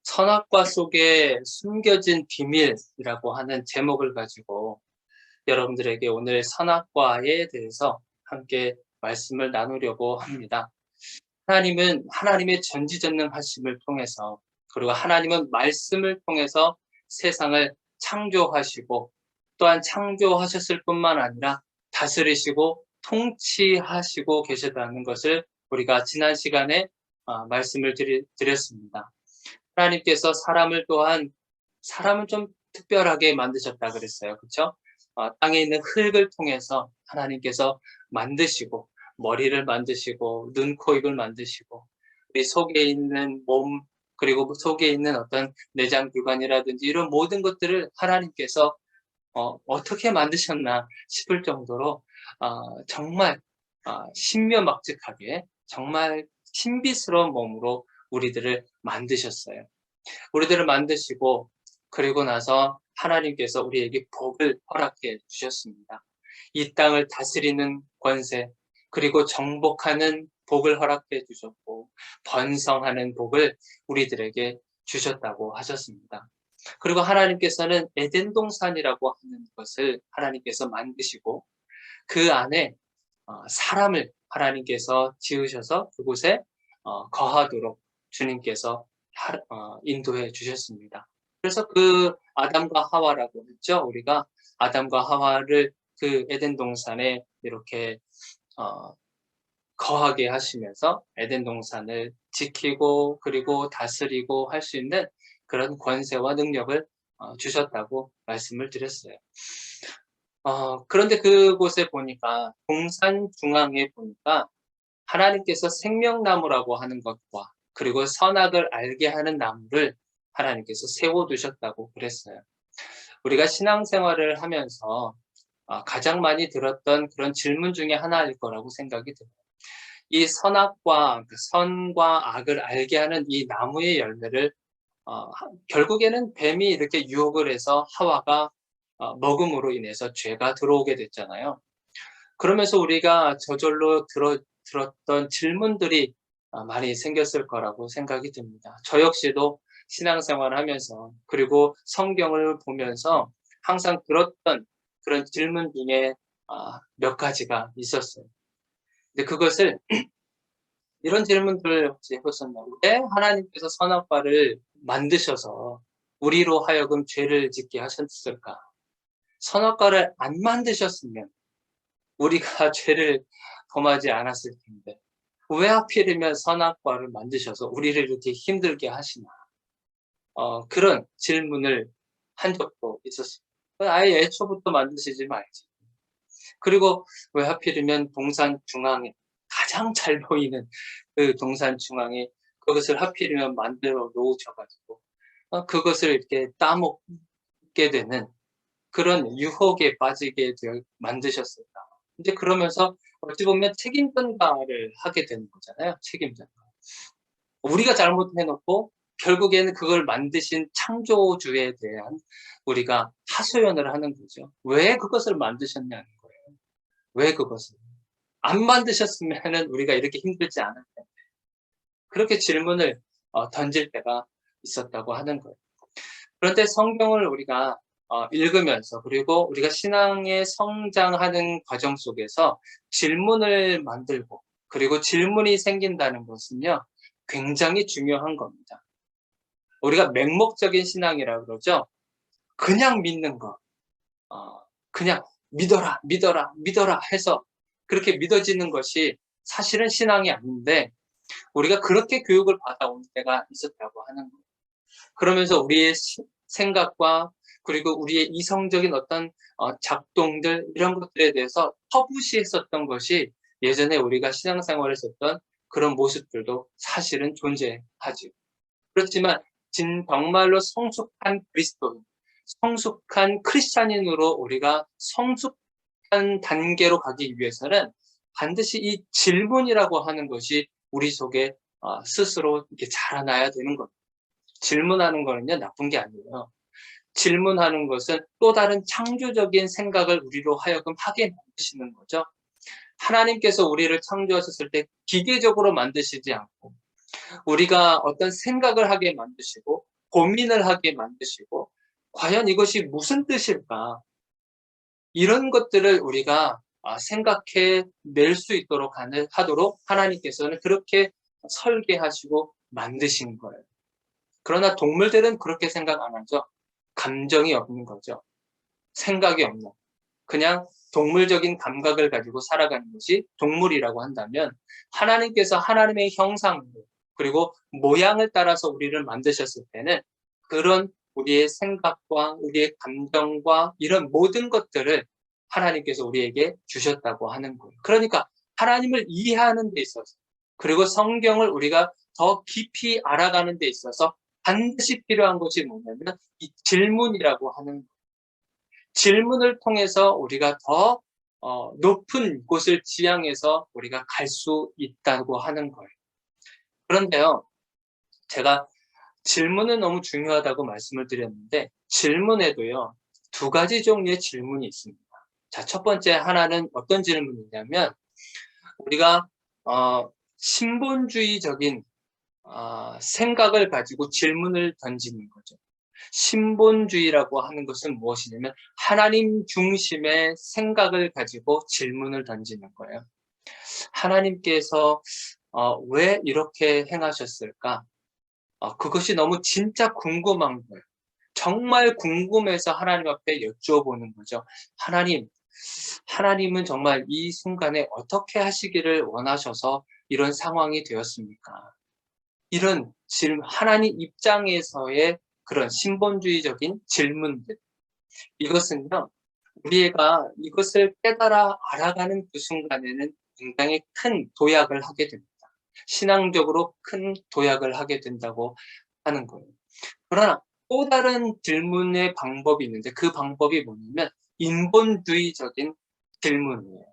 선악과 속에 숨겨진 비밀이라고 하는 제목을 가지고 여러분들에게 오늘 선악과에 대해서 함께 말씀을 나누려고 합니다. 하나님은 하나님의 전지전능하심을 통해서, 그리고 하나님은 말씀을 통해서 세상을 창조하시고, 또한 창조하셨을 뿐만 아니라 다스리시고 통치하시고 계시다는 것을 우리가 지난 시간에 말씀을 드렸습니다. 하나님께서 사람을 좀 특별하게 만드셨다 그랬어요. 그렇죠? 땅에 있는 흙을 통해서 하나님께서 만드시고, 머리를 만드시고, 눈, 코, 입을 만드시고, 우리 속에 있는 몸, 그리고 속에 있는 어떤 내장 기관이라든지 이런 모든 것들을 하나님께서 어떻게 만드셨나 싶을 정도로 정말 신묘막측하게, 정말 신비스러운 몸으로 우리들을 만드셨어요. 우리들을 만드시고, 그리고 나서 하나님께서 우리에게 복을 허락해 주셨습니다. 이 땅을 다스리는 권세, 그리고 정복하는 복을 허락해 주셨고, 번성하는 복을 우리들에게 주셨다고 하셨습니다. 그리고 하나님께서는 에덴 동산이라고 하는 것을 하나님께서 만드시고, 그 안에 사람을 하나님께서 지으셔서 그곳에 거하도록 주님께서 인도해 주셨습니다. 그래서 그 아담과 하와라고 했죠. 우리가 아담과 하와를 그 에덴 동산에 이렇게 거하게 하시면서 에덴 동산을 지키고 그리고 다스리고 할 수 있는 그런 권세와 능력을 주셨다고 말씀을 드렸어요. 그런데 그곳에 보니까 동산 중앙에 보니까 하나님께서 생명나무라고 하는 것과 그리고 선악을 알게 하는 나무를 하나님께서 세워두셨다고 그랬어요. 우리가 신앙생활을 하면서 가장 많이 들었던 그런 질문 중에 하나일 거라고 생각이 들어요. 이 선과 악을 알게 하는 이 나무의 열매를 결국에는 뱀이 이렇게 유혹을 해서 하와가 먹음으로 인해서 죄가 들어오게 됐잖아요. 그러면서 우리가 저절로 들었던 질문들이 많이 생겼을 거라고 생각이 듭니다. 저 역시도 신앙생활을 하면서 그리고 성경을 보면서 항상 들었던 그런 질문 중에 몇 가지가 있었어요. 근데 그것을 이런 질문들을 혹시 해보셨나요? 왜 하나님께서 선악과를 만드셔서 우리로 하여금 죄를 짓게 하셨을까? 선악과를 안 만드셨으면 우리가 죄를 범하지 않았을 텐데 왜 하필이면 선악과를 만드셔서 우리를 이렇게 힘들게 하시나? 그런 질문을 한 적도 있었습니다. 아예 애초부터 만드시지 말지. 그리고 왜 하필이면 동산 중앙에 가장 잘 보이는 그 동산 중앙에 그것을 하필이면 만들어 놓으셔가지고 그것을 이렇게 따먹게 되는 그런 유혹에 빠지게 만드셨을까. 이제 그러면서 어찌 보면 책임 전가를 하게 되는 거잖아요. 책임 전가. 우리가 잘못해놓고 결국에는 그걸 만드신 창조주에 대한 우리가 하소연을 하는 거죠. 왜 그것을 만드셨냐는 거예요. 왜 그것을. 안 만드셨으면은 우리가 이렇게 힘들지 않을 텐데. 그렇게 질문을 던질 때가 있었다고 하는 거예요. 그런데 성경을 우리가 읽으면서 그리고 우리가 신앙에 성장하는 과정 속에서 질문을 만들고 그리고 질문이 생긴다는 것은요, 굉장히 중요한 겁니다. 우리가 맹목적인 신앙이라고 그러죠. 그냥 믿는 거, 그냥 믿어라, 믿어라, 믿어라 해서 그렇게 믿어지는 것이 사실은 신앙이 아닌데 우리가 그렇게 교육을 받아온 때가 있었다고 하는 거예요. 그러면서 우리의 생각과 그리고 우리의 이성적인 어떤 작동들 이런 것들에 대해서 터부시했었던 것이 예전에 우리가 신앙생활을 했었던 그런 모습들도 사실은 존재하죠. 그렇지만 정말로 성숙한 그리스도인, 성숙한 크리스찬인으로 우리가 성숙한 단계로 가기 위해서는 반드시 이 질문이라고 하는 것이 우리 속에 스스로 이렇게 자라나야 되는 겁니다. 질문하는 거는요, 나쁜 게 아니에요. 질문하는 것은 또 다른 창조적인 생각을 우리로 하여금 하게 만드시는 거죠. 하나님께서 우리를 창조하셨을 때 기계적으로 만드시지 않고 우리가 어떤 생각을 하게 만드시고 고민을 하게 만드시고 과연 이것이 무슨 뜻일까? 이런 것들을 우리가 생각해 낼 수 있도록 하도록 하나님께서는 그렇게 설계하시고 만드신 거예요. 그러나 동물들은 그렇게 생각 안 하죠. 감정이 없는 거죠. 생각이 없는. 그냥 동물적인 감각을 가지고 살아가는 것이 동물이라고 한다면 하나님께서 하나님의 형상으로 그리고 모양을 따라서 우리를 만드셨을 때는 그런 우리의 생각과 우리의 감정과 이런 모든 것들을 하나님께서 우리에게 주셨다고 하는 거예요. 그러니까 하나님을 이해하는 데 있어서 그리고 성경을 우리가 더 깊이 알아가는 데 있어서 반드시 필요한 것이 뭐냐면 이 질문이라고 하는 거예요. 질문을 통해서 우리가 더 높은 곳을 지향해서 우리가 갈 수 있다고 하는 거예요. 그런데요, 제가 질문은 너무 중요하다고 말씀을 드렸는데 질문에도요, 두 가지 종류의 질문이 있습니다. 자, 첫 번째 하나는 어떤 질문이냐면 우리가 신본주의적인 생각을 가지고 질문을 던지는 거죠. 신본주의라고 하는 것은 무엇이냐면 하나님 중심의 생각을 가지고 질문을 던지는 거예요. 하나님께서 왜 이렇게 행하셨을까? 그것이 너무 진짜 궁금한 거예요. 정말 궁금해서 하나님 앞에 여쭤보는 거죠. 하나님은 정말 이 순간에 어떻게 하시기를 원하셔서 이런 상황이 되었습니까? 이런 하나님 입장에서의 그런 신본주의적인 질문들. 이것은요, 우리가 이것을 깨달아 알아가는 그 순간에는 굉장히 큰 도약을 하게 됩니다. 신앙적으로 큰 도약을 하게 된다고 하는 거예요. 그러나 또 다른 질문의 방법이 있는데 그 방법이 뭐냐면 인본주의적인 질문이에요.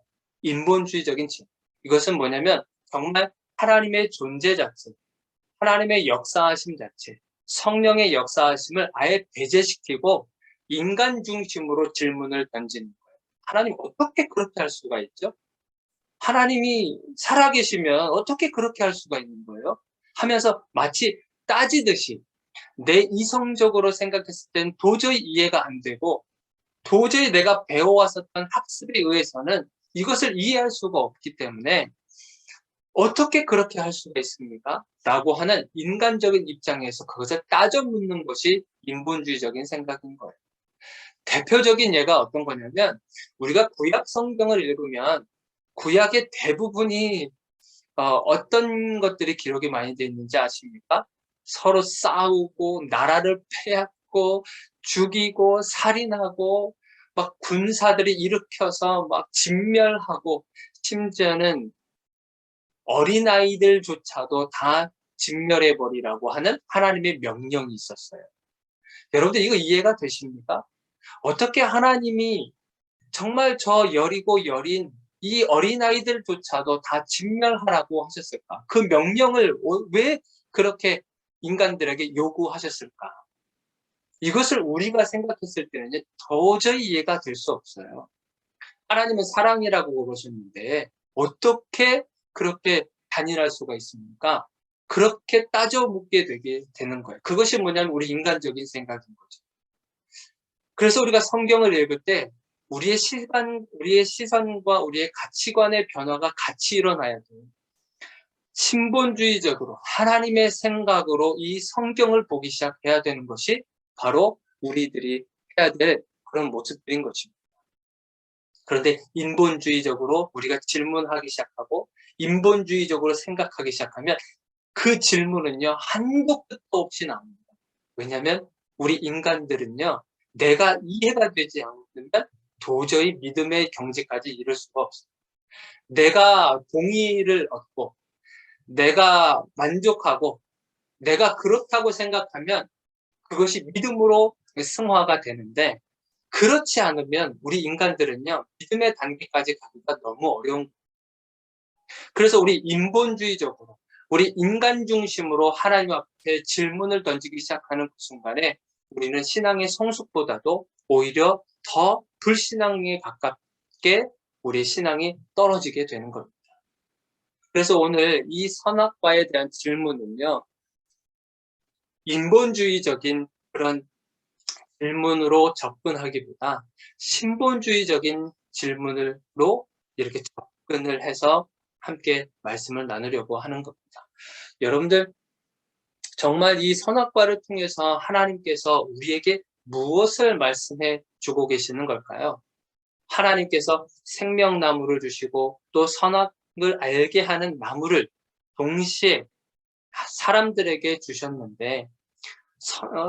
인본주의적인 질문. 이것은 뭐냐면 정말 하나님의 존재 자체, 하나님의 역사하심 자체, 성령의 역사하심을 아예 배제시키고 인간 중심으로 질문을 던지는 거예요. 하나님 어떻게 그렇게 할 수가 있죠? 하나님이 살아계시면 어떻게 그렇게 할 수가 있는 거예요? 하면서 마치 따지듯이 내 이성적으로 생각했을 땐 도저히 이해가 안 되고 도저히 내가 배워왔었던 학습에 의해서는 이것을 이해할 수가 없기 때문에 어떻게 그렇게 할 수가 있습니까? 라고 하는 인간적인 입장에서 그것을 따져 묻는 것이 인본주의적인 생각인 거예요. 대표적인 예가 어떤 거냐면 우리가 구약 성경을 읽으면 구약의 대부분이 어떤 것들이 기록이 많이 되어 있는지 아십니까? 서로 싸우고 나라를 빼앗고 죽이고 살인하고 막 군사들이 일으켜서 막 진멸하고 심지어는 어린아이들조차도 다 진멸해버리라고 하는 하나님의 명령이 있었어요. 여러분들 이거 이해가 되십니까? 어떻게 하나님이 정말 저 여리고 여린 이 어린아이들조차도 다 진멸하라고 하셨을까? 그 명령을 왜 그렇게 인간들에게 요구하셨을까? 이것을 우리가 생각했을 때는 도저히 이해가 될 수 없어요. 하나님은 사랑이라고 그러셨는데 어떻게 그렇게 단일할 수가 있습니까? 그렇게 따져 묻게 되는 거예요. 그것이 뭐냐면 우리 인간적인 생각인 거죠. 그래서 우리가 성경을 읽을 때 우리의 시선과 우리의 가치관의 변화가 같이 일어나야 돼요. 신본주의적으로 하나님의 생각으로 이 성경을 보기 시작해야 되는 것이 바로 우리들이 해야 될 그런 모습들인 것입니다. 그런데 인본주의적으로 우리가 질문하기 시작하고 인본주의적으로 생각하기 시작하면 그 질문은요 한도 끝도 없이 나옵니다. 왜냐하면 우리 인간들은요 내가 이해가 되지 않으면 도저히 믿음의 경지까지 이룰 수가 없어요. 내가 동의를 얻고 내가 만족하고 내가 그렇다고 생각하면 그것이 믿음으로 승화가 되는데 그렇지 않으면 우리 인간들은요 믿음의 단계까지 가기가 너무 어려운 거예요. 그래서 우리 인본주의적으로 우리 인간 중심으로 하나님 앞에 질문을 던지기 시작하는 그 순간에 우리는 신앙의 성숙보다도 오히려 더 불신앙에 가깝게 우리 신앙이 떨어지게 되는 겁니다. 그래서 오늘 이 선악과에 대한 질문은요 인본주의적인 그런 질문으로 접근하기보다 신본주의적인 질문으로 이렇게 접근을 해서 함께 말씀을 나누려고 하는 겁니다. 여러분들, 정말 이 선악과를 통해서 하나님께서 우리에게 무엇을 말씀해 주고 계시는 걸까요? 하나님께서 생명나무를 주시고 또 선악을 알게 하는 나무를 동시에 사람들에게 주셨는데,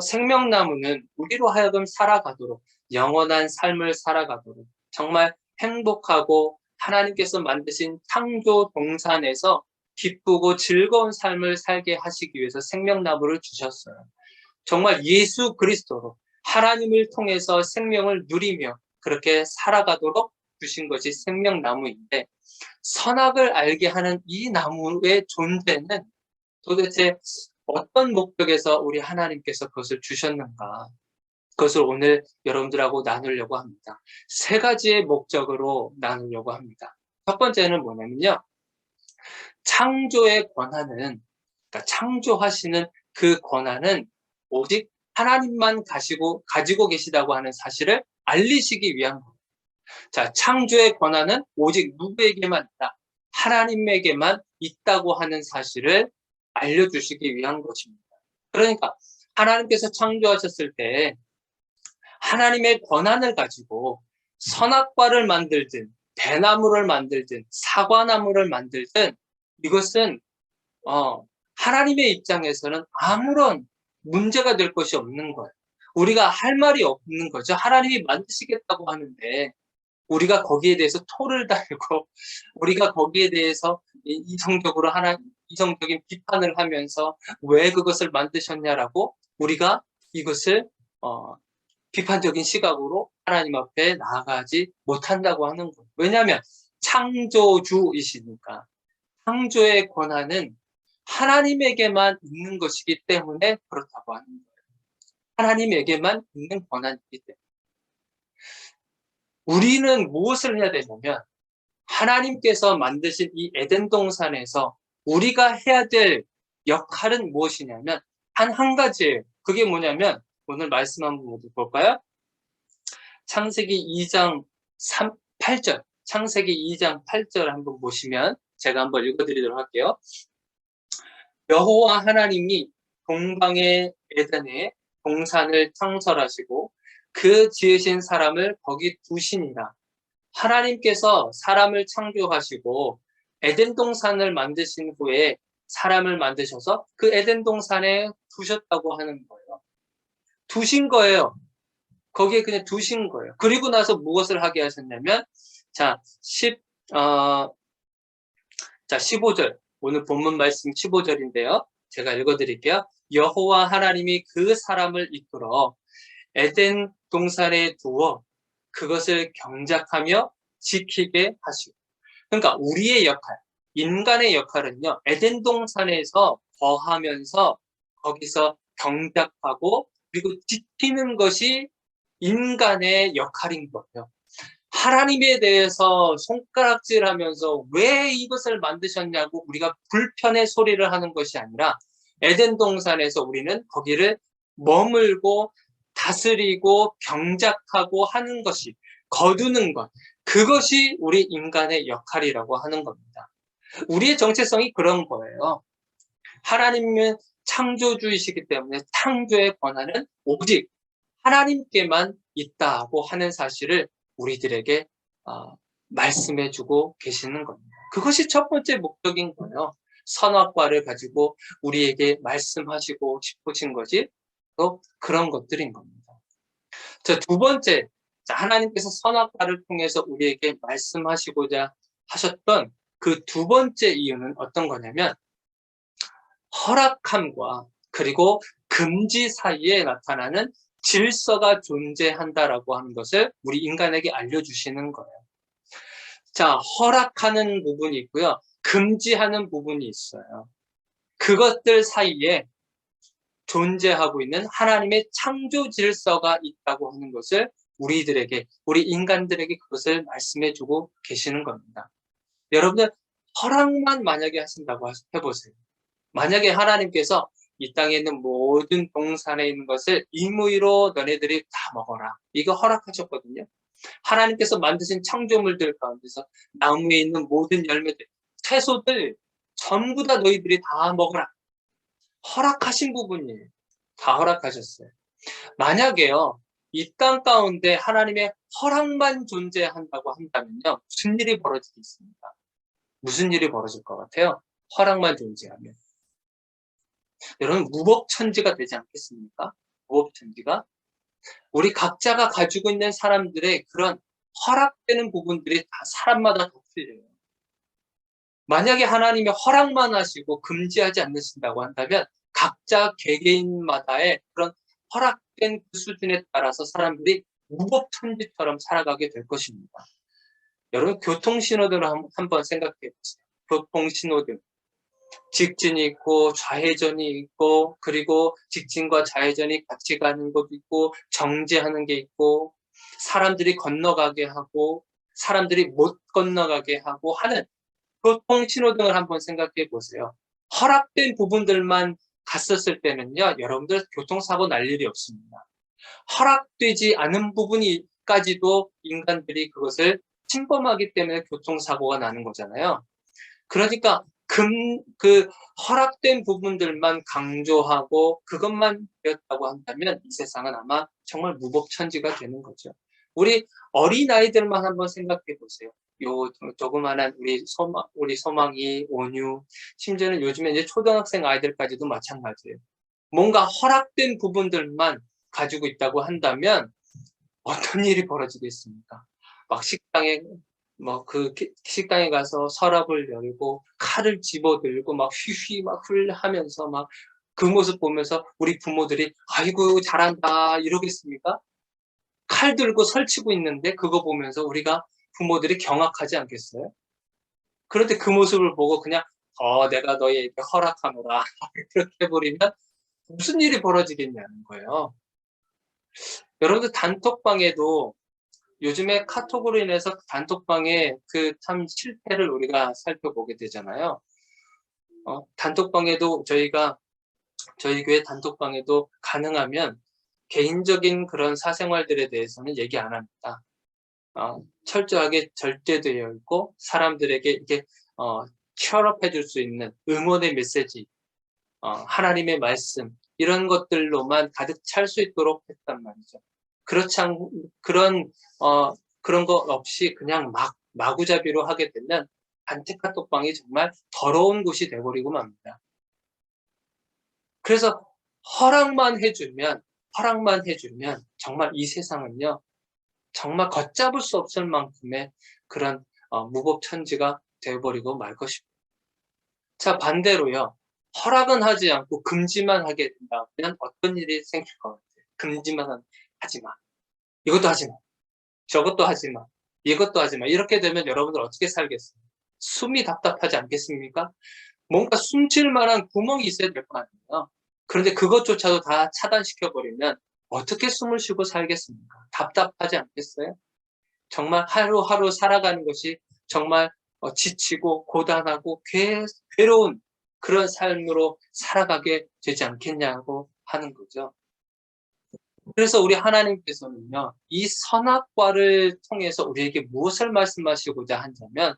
생명나무는 우리로 하여금 살아가도록, 영원한 삶을 살아가도록, 정말 행복하고 하나님께서 만드신 창조 동산에서 기쁘고 즐거운 삶을 살게 하시기 위해서 생명나무를 주셨어요. 정말 예수 그리스도로 하나님을 통해서 생명을 누리며 그렇게 살아가도록 주신 것이 생명나무인데, 선악을 알게 하는 이 나무의 존재는 도대체 어떤 목적에서 우리 하나님께서 그것을 주셨는가? 그것을 오늘 여러분들하고 나누려고 합니다. 세 가지의 목적으로 나누려고 합니다. 첫 번째는 뭐냐면요. 창조의 권한은, 그러니까 창조하시는 그 권한은 오직 하나님만 가지고 계시다고 하는 사실을 알리시기 위한 겁니다. 자, 창조의 권한은 오직 누구에게만 있다? 하나님에게만 있다고 하는 사실을 알려주시기 위한 것입니다. 그러니까 하나님께서 창조하셨을 때 하나님의 권한을 가지고 선악과를 만들든 배나무를 만들든 사과나무를 만들든 이것은 하나님의 입장에서는 아무런 문제가 될 것이 없는 거예요. 우리가 할 말이 없는 거죠. 하나님이 만드시겠다고 하는데 우리가 거기에 대해서 토를 달고 우리가 거기에 대해서 이성적인 비판을 하면서 왜 그것을 만드셨냐라고 우리가 이것을 비판적인 시각으로 하나님 앞에 나아가지 못한다고 하는 거예요. 왜냐하면 창조주이시니까. 창조의 권한은 하나님에게만 있는 것이기 때문에 그렇다고 하는 거예요. 하나님에게만 있는 권한이기 때문에. 우리는 무엇을 해야 되냐면 하나님께서 만드신 이 에덴 동산에서 우리가 해야 될 역할은 무엇이냐면 한 가지예요. 그게 뭐냐면 오늘 말씀 한번 볼까요? 창세기 2장 8절. 창세기 2장 8절 한번 보시면 제가 한번 읽어드리도록 할게요. 여호와 하나님이 동방의 에덴에 동산을 창설하시고 그 지으신 사람을 거기 두시니라. 하나님께서 사람을 창조하시고 에덴 동산을 만드신 후에 사람을 만드셔서 그 에덴 동산에 두셨다고 하는 거예요. 두신 거예요. 거기에 그냥 두신 거예요. 그리고 나서 무엇을 하게 하셨냐면, 자, 15절. 오늘 본문 말씀 15절인데요. 제가 읽어드릴게요. 여호와 하나님이 그 사람을 이끌어 에덴 동산에 두어 그것을 경작하며 지키게 하시고. 그러니까 우리의 역할, 인간의 역할은요, 에덴 동산에서 거하면서 거기서 경작하고 그리고 지키는 것이 인간의 역할인 거예요. 하나님에 대해서 손가락질하면서 왜 이것을 만드셨냐고 우리가 불편의 소리를 하는 것이 아니라 에덴 동산에서 우리는 거기를 머물고 다스리고 경작하고 하는 것이, 거두는 것, 그것이 우리 인간의 역할이라고 하는 겁니다. 우리의 정체성이 그런 거예요. 하나님은 창조주이시기 때문에 창조의 권한은 오직 하나님께만 있다고 하는 사실을 우리들에게 말씀해주고 계시는 겁니다. 그것이 첫 번째 목적인 거예요. 선악과를 가지고 우리에게 말씀하시고 싶으신 것이 또 그런 것들인 겁니다. 자, 두 번째, 하나님께서 선악과를 통해서 우리에게 말씀하시고자 하셨던 그 두 번째 이유는 어떤 거냐면 허락함과 그리고 금지 사이에 나타나는 질서가 존재한다라고 하는 것을 우리 인간에게 알려주시는 거예요. 자, 허락하는 부분이 있고요. 금지하는 부분이 있어요. 그것들 사이에 존재하고 있는 하나님의 창조 질서가 있다고 하는 것을 우리 인간들에게 그것을 말씀해주고 계시는 겁니다. 여러분들, 허락만 만약에 하신다고 해보세요. 만약에 하나님께서 이 땅에 있는 모든 동산에 있는 것을 임의로 너네들이 다 먹어라. 이거 허락하셨거든요. 하나님께서 만드신 창조물들 가운데서 나무에 있는 모든 열매들, 채소들 전부 다 너희들이 다 먹어라. 허락하신 부분이에요. 다 허락하셨어요. 만약에요, 이 땅 가운데 하나님의 허락만 존재한다고 한다면요, 무슨 일이 벌어지겠습니까? 무슨 일이 벌어질 것 같아요? 허락만 존재하면. 여러분, 무법천지가 되지 않겠습니까? 무법천지가? 우리 각자가 가지고 있는 사람들의 그런 허락되는 부분들이 다 사람마다 다 틀려요. 만약에 하나님이 허락만 하시고 금지하지 않으신다고 한다면 각자 개개인마다의 그런 허락된 그 수준에 따라서 사람들이 무법천지처럼 살아가게 될 것입니다. 여러분, 교통신호등을 한번 생각해 보세요. 교통신호등. 직진이 있고 좌회전이 있고, 그리고 직진과 좌회전이 같이 가는 것도 있고, 정지하는 게 있고, 사람들이 건너가게 하고 사람들이 못 건너가게 하고 하는 교통신호등을 한번 생각해 보세요. 허락된 부분들만 갔었을 때는요, 여러분들 교통사고 날 일이 없습니다. 허락되지 않은 부분까지도 인간들이 그것을 침범하기 때문에 교통사고가 나는 거잖아요. 그러니까 그 허락된 부분들만 강조하고 그것만 배웠다고 한다면 이 세상은 아마 정말 무법천지가 되는 거죠. 우리 어린아이들만 한번 생각해 보세요. 요 조그만한 우리 소망이, 온유, 심지어는 요즘에 이제 초등학생 아이들까지도 마찬가지예요. 뭔가 허락된 부분들만 가지고 있다고 한다면 어떤 일이 벌어지겠습니까? 막 식당에 가서 서랍을 열고 칼을 집어들고 막 휘휘 막 하면서 막 그 모습 보면서 우리 부모들이 아이고 잘한다 이러겠습니까? 칼 들고 설치고 있는데 그거 보면서 우리가 부모들이 경악하지 않겠어요? 그런데 그 모습을 보고 그냥 내가 너희에게 허락하노라 그렇게 해버리면 무슨 일이 벌어지겠냐는 거예요. 여러분들 단톡방에도 요즘에 카톡으로 인해서 단톡방의 그 참 실패를 우리가 살펴보게 되잖아요. 단톡방에도 저희 교회 단톡방에도 가능하면 개인적인 그런 사생활들에 대해서는 얘기 안 합니다. 철저하게 절제되어 있고 사람들에게 이렇게 cheerup해 줄 수 있는 응원의 메시지, 하나님의 말씀 이런 것들로만 가득 찰 수 있도록 했단 말이죠. 그렇지 않 그런 거 없이 그냥 마구잡이로 하게 되면 단체 카톡방이 정말 더러운 곳이 돼버리고 맙니다. 그래서 허락만 해주면 정말 이 세상은요, 정말 걷잡을 수 없을 만큼의 그런 무법천지가 되어버리고 말 것입니다. 자, 반대로요. 허락은 하지 않고 금지만 하게 된다면 어떤 일이 생길 것 같아요? 금지만 하지 마. 이것도 하지 마. 저것도 하지 마. 이것도 하지 마. 이렇게 되면 여러분들 어떻게 살겠어요? 숨이 답답하지 않겠습니까? 뭔가 숨쉴 만한 구멍이 있어야 될 거 아니에요. 그런데 그것조차도 다 차단시켜버리면 어떻게 숨을 쉬고 살겠습니까? 답답하지 않겠어요? 정말 하루하루 살아가는 것이 정말 지치고 고단하고 괴로운 그런 삶으로 살아가게 되지 않겠냐고 하는 거죠. 그래서 우리 하나님께서는요, 이 선악과를 통해서 우리에게 무엇을 말씀하시고자 한다면,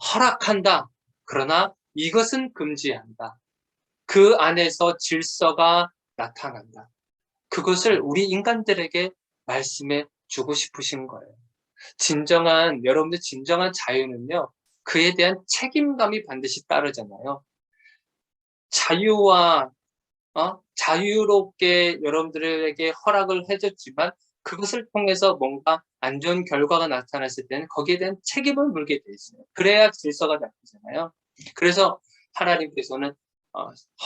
허락한다. 그러나 이것은 금지한다. 그 안에서 질서가 나타난다. 그것을 우리 인간들에게 말씀해 주고 싶으신 거예요. 여러분들 진정한 자유는요, 그에 대한 책임감이 반드시 따르잖아요. 자유롭게 여러분들에게 허락을 해줬지만 그것을 통해서 뭔가 안 좋은 결과가 나타났을 때는 거기에 대한 책임을 물게 돼 있어요. 그래야 질서가 잡히잖아요. 그래서 하나님께서는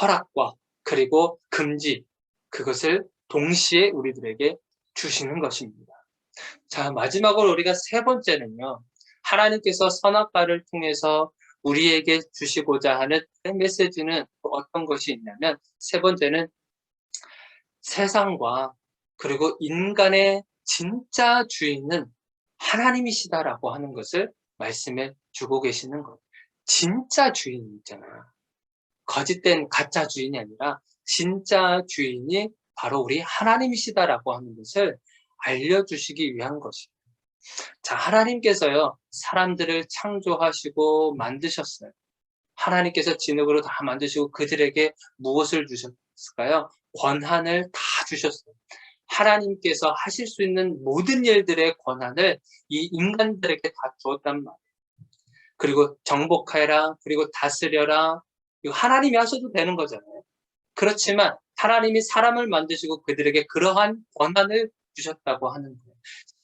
허락과 그리고 금지 그것을 동시에 우리들에게 주시는 것입니다. 자, 마지막으로 우리가 세 번째는요. 하나님께서 선악과를 통해서 우리에게 주시고자 하는 메시지는 어떤 것이 있냐면 세 번째는 세상과 그리고 인간의 진짜 주인은 하나님이시다라고 하는 것을 말씀해 주고 계시는 것. 진짜 주인 있잖아요. 거짓된 가짜 주인이 아니라 진짜 주인이 바로 우리 하나님이시다라고 하는 것을 알려주시기 위한 것이에요. 자, 하나님께서요, 사람들을 창조하시고 만드셨어요. 하나님께서 진흙으로 다 만드시고 그들에게 무엇을 주셨을까요? 권한을 다 주셨어요. 하나님께서 하실 수 있는 모든 일들의 권한을 이 인간들에게 다 주었단 말이에요. 그리고 정복하여라, 그리고 다스려라. 이거 하나님이 하셔도 되는 거잖아요. 그렇지만 하나님이 사람을 만드시고 그들에게 그러한 권한을 주셨다고 하는 거예요.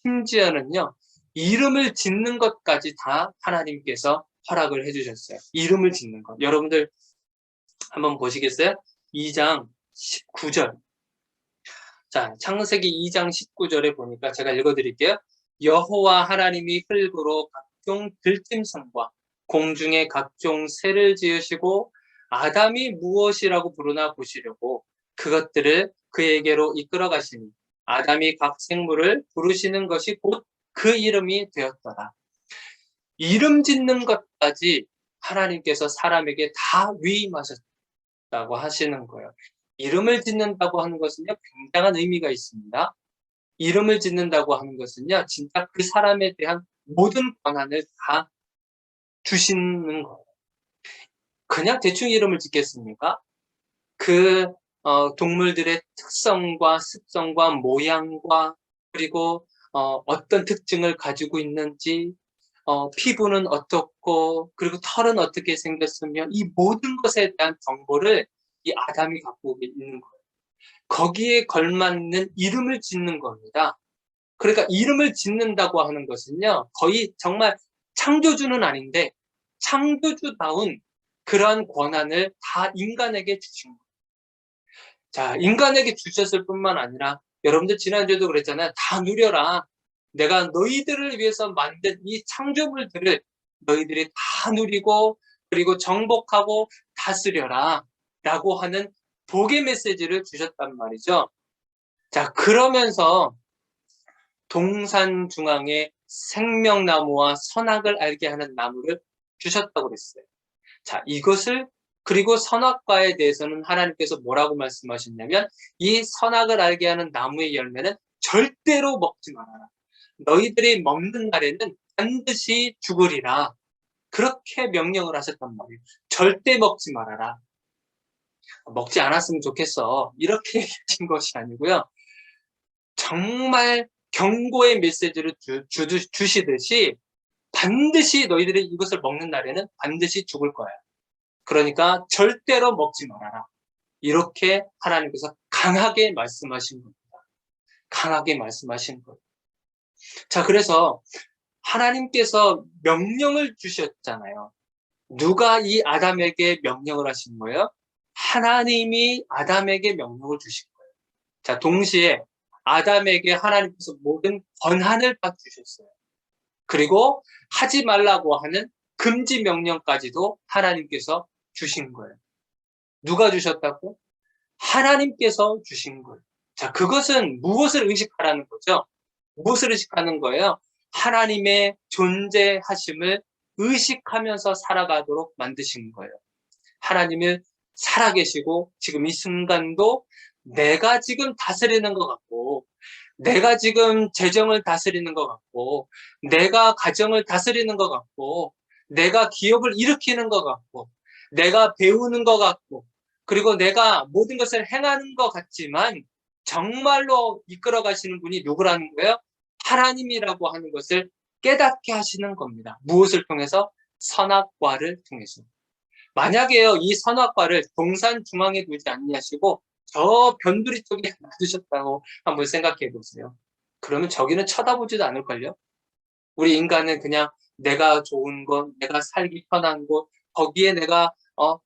심지어는요, 이름을 짓는 것까지 다 하나님께서 허락을 해주셨어요. 이름을 짓는 것. 여러분들 한번 보시겠어요? 2장 19절. 자, 창세기 2장 19절에 보니까 제가 읽어드릴게요. 여호와 하나님이 흙으로 각종 들짐승과 공중의 각종 새를 지으시고 아담이 무엇이라고 부르나 보시려고 그것들을 그에게로 이끌어 가시니 아담이 각 생물을 부르시는 것이 곧 그 이름이 되었더라. 이름 짓는 것까지 하나님께서 사람에게 다 위임하셨다고 하시는 거예요. 이름을 짓는다고 하는 것은요, 굉장한 의미가 있습니다. 이름을 짓는다고 하는 것은요, 진짜 그 사람에 대한 모든 권한을 다 주시는 거예요. 그냥 대충 이름을 짓겠습니까? 그 동물들의 특성과 습성과 모양과 그리고 어떤 특징을 가지고 있는지, 피부는 어떻고, 그리고 털은 어떻게 생겼으며, 이 모든 것에 대한 정보를 이 아담이 갖고 있는 거예요. 거기에 걸맞는 이름을 짓는 겁니다. 그러니까 이름을 짓는다고 하는 것은요, 거의 정말 창조주는 아닌데, 창조주다운 그러한 권한을 다 인간에게 주신 거예요. 자, 인간에게 주셨을 뿐만 아니라, 여러분들 지난주에도 그랬잖아요. 다 누려라. 내가 너희들을 위해서 만든 이 창조물들을 너희들이 다 누리고 그리고 정복하고 다스려라 라고 하는 복의 메시지를 주셨단 말이죠. 자, 그러면서 동산 중앙에 생명나무와 선악을 알게 하는 나무를 주셨다고 그랬어요. 자, 이것을 그리고 선악과에 대해서는 하나님께서 뭐라고 말씀하셨냐면 이 선악을 알게 하는 나무의 열매는 절대로 먹지 말아라. 너희들이 먹는 날에는 반드시 죽으리라. 그렇게 명령을 하셨단 말이에요. 절대 먹지 말아라. 먹지 않았으면 좋겠어. 이렇게 얘기하신 것이 아니고요. 정말 경고의 메시지를 주시듯이 반드시 너희들이 이것을 먹는 날에는 반드시 죽을 거야. 그러니까 절대로 먹지 말아라. 이렇게 하나님께서 강하게 말씀하신 겁니다. 강하게 말씀하신 거예요. 자, 그래서 하나님께서 명령을 주셨잖아요. 누가 이 아담에게 명령을 하신 거예요? 하나님이 아담에게 명령을 주신 거예요. 자, 동시에 아담에게 하나님께서 모든 권한을 다 주셨어요. 그리고 하지 말라고 하는 금지 명령까지도 하나님께서 주신 거예요. 누가 주셨다고? 하나님께서 주신 거예요. 자, 그것은 무엇을 의식하라는 거죠? 무엇을 의식하는 거예요? 하나님의 존재하심을 의식하면서 살아가도록 만드신 거예요. 하나님을 살아계시고 지금 이 순간도 내가 지금 다스리는 것 같고 내가 지금 재정을 다스리는 것 같고 내가 가정을 다스리는 것 같고 내가 기업을 일으키는 것 같고 내가 배우는 것 같고 그리고 내가 모든 것을 행하는 것 같지만 정말로 이끌어 가시는 분이 누구라는 거예요? 하나님이라고 하는 것을 깨닫게 하시는 겁니다. 무엇을 통해서? 선악과를 통해서. 만약에요, 이 선악과를 동산 중앙에 두지 아니하시고 저 변두리 쪽에 놔두셨다고 한번 생각해 보세요. 그러면 저기는 쳐다보지도 않을걸요? 우리 인간은 그냥 내가 좋은 곳, 내가 살기 편한 곳, 거기에 내가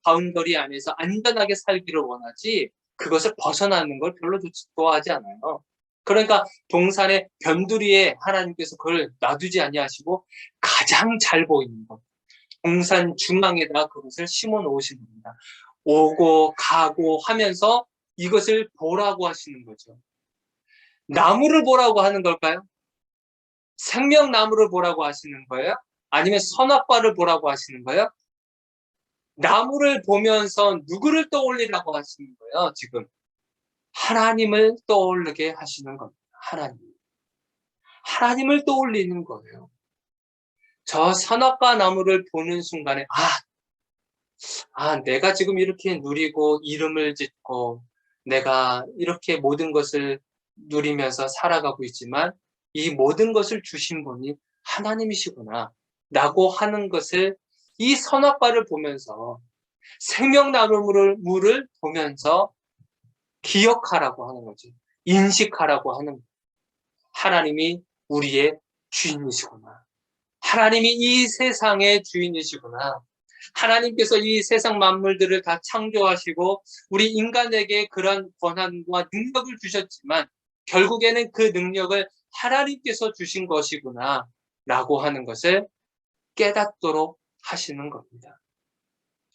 바운더리 안에서 안전하게 살기를 원하지 그것을 벗어나는 걸 별로 좋아하지 않아요. 그러니까 동산의 변두리에 하나님께서 그걸 놔두지 아니하시고 가장 잘 보이는 것, 동산 중앙에다 그것을 심어 놓으신 겁니다. 오고 가고 하면서 이것을 보라고 하시는 거죠. 나무를 보라고 하는 걸까요? 생명나무를 보라고 하시는 거예요? 아니면 선악과를 보라고 하시는 거예요? 나무를 보면서 누구를 떠올리라고 하시는 거예요, 지금? 하나님을 떠올리게 하시는 겁니다. 하나님을 떠올리는 거예요. 저 선악과 나무를 보는 순간에, 내가 지금 이렇게 누리고 이름을 짓고 내가 이렇게 모든 것을 누리면서 살아가고 있지만 이 모든 것을 주신 분이 하나님이시구나 라고 하는 것을 이 선악과를 보면서 생명나무를 물을 보면서 기억하라고 하는 거지. 인식하라고 하는 거예요. 하나님이 우리의 주인이시구나. 하나님이 이 세상의 주인이시구나. 하나님께서 이 세상 만물들을 다 창조하시고 우리 인간에게 그런 권한과 능력을 주셨지만 결국에는 그 능력을 하나님께서 주신 것이구나 라고 하는 것을 깨닫도록 하시는 겁니다.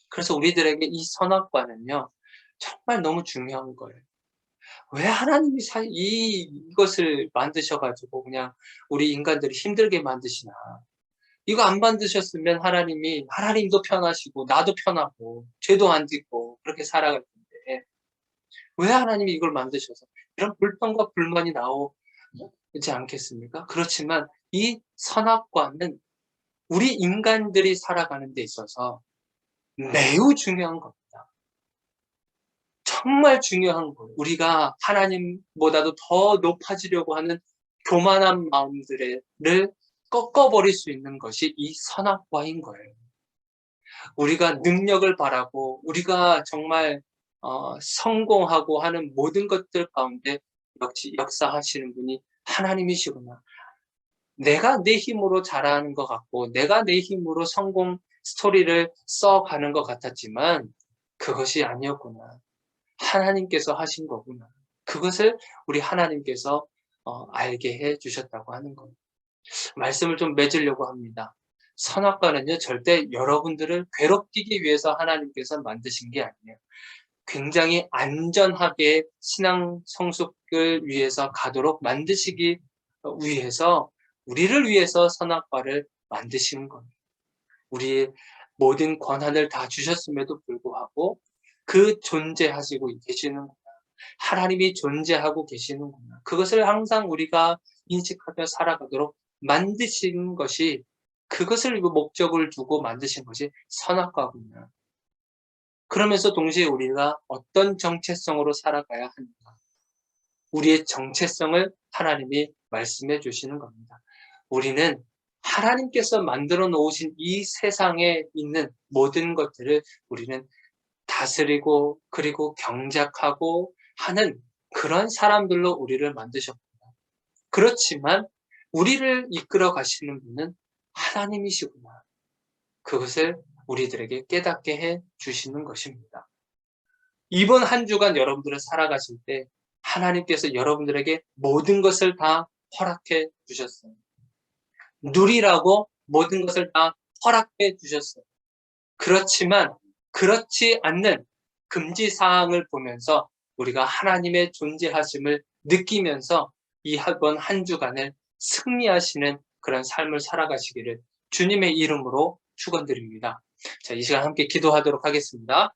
그래서 우리들에게 이 선악과는요 정말 너무 중요한 거예요. 왜 하나님이 이것을 만드셔가지고 그냥 우리 인간들이 힘들게 만드시나. 이거 안 만드셨으면 하나님도 편하시고 나도 편하고 죄도 안 짓고 그렇게 살아갈 텐데 왜 하나님이 이걸 만드셔서 이런 불평과 불만이 나오지 않겠습니까? 그렇지만 이 선악과는 우리 인간들이 살아가는 데 있어서 매우 중요한 겁니다. 정말 중요한 거예요. 우리가 하나님보다도 더 높아지려고 하는 교만한 마음들을 꺾어버릴 수 있는 것이 이 선악과인 거예요. 우리가 능력을 바라고 우리가 정말 성공하고 하는 모든 것들 가운데 역시 역사하시는 분이 하나님이시구나. 내가 내 힘으로 잘하는 것 같고 내가 내 힘으로 성공 스토리를 써가는 것 같았지만 그것이 아니었구나. 하나님께서 하신 거구나. 그것을 우리 하나님께서 알게 해 주셨다고 하는 겁니다. 말씀을 좀 맺으려고 합니다. 선악과는요 절대 여러분들을 괴롭히기 위해서 하나님께서 만드신 게 아니에요. 굉장히 안전하게 신앙 성숙을 위해서 가도록 만드시기 위해서 우리를 위해서 선악과를 만드시는 겁니다. 우리의 모든 권한을 다 주셨음에도 불구하고 그 존재하시고 계시는구나. 하나님이 존재하고 계시는구나. 그것을 항상 우리가 인식하며 살아가도록 만드신 것이 그것을 목적을 두고 만드신 것이 선악과구나. 그러면서 동시에 우리가 어떤 정체성으로 살아가야 하는가. 우리의 정체성을 하나님이 말씀해 주시는 겁니다. 우리는 하나님께서 만들어 놓으신 이 세상에 있는 모든 것들을 우리는 다스리고 그리고 경작하고 하는 그런 사람들로 우리를 만드셨구나. 그렇지만 우리를 이끌어 가시는 분은 하나님이시구나. 그것을 우리들에게 깨닫게 해 주시는 것입니다. 이번 한 주간 여러분들을 살아가실 때 하나님께서 여러분들에게 모든 것을 다 허락해 주셨어요. 누리라고 모든 것을 다 허락해 주셨어요. 그렇지만 그렇지 않는 금지사항을 보면서 우리가 하나님의 존재하심을 느끼면서 이번 한 주간을 승리하시는 그런 삶을 살아가시기를 주님의 이름으로 축원드립니다. 자, 이 시간 함께 기도하도록 하겠습니다.